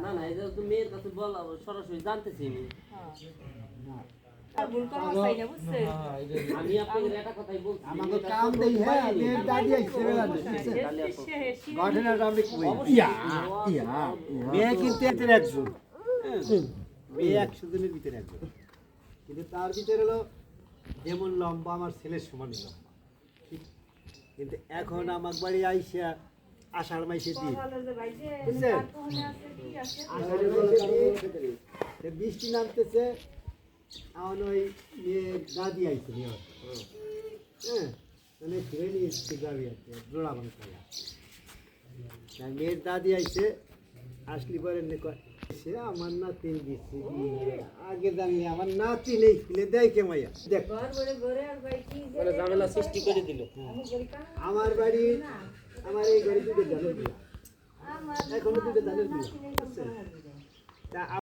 না না এটা তো মেয়ের কাছে বলা সরাসরি জানতেছি আমি আমি আপনাদের একটা কথাই বলছি আমাকে কাম দেই হ্যাঁ মেয়ের দাদি আইছে বেলা ঘটনাটা আমি কই মেয়ে কিন্তু এর একজন মেয়ে 100 জনের ভিতরে একজন কিন্তু তার ভিতরে হলো যেমন লম্বা আমার ছেলের সমানই লম্বা ঠিক কিন্তু এখন আমার বাড়ি আইসা আষাঢ় মাসে দিন বুঝছেন বৃষ্টি নামতেছে আমার ওই মেয়ের দাদি আইছে হ্যাঁ মানে ফিরে নিয়ে গাড়ি আছে জোড়া বাংশ মেয়ের দাদি আইছে আসলি পরে সে আমার নাতি দিচ্ছে আগে জানলে আমার নাতি নেই খুলে দেয় কে মাইয়া দেখ ঝামেলা সৃষ্টি করে দিল আমার বাড়ি আমার এই গাড়ি দুটো ধানের বিয়া এখনো দুটো ধানের বিয়া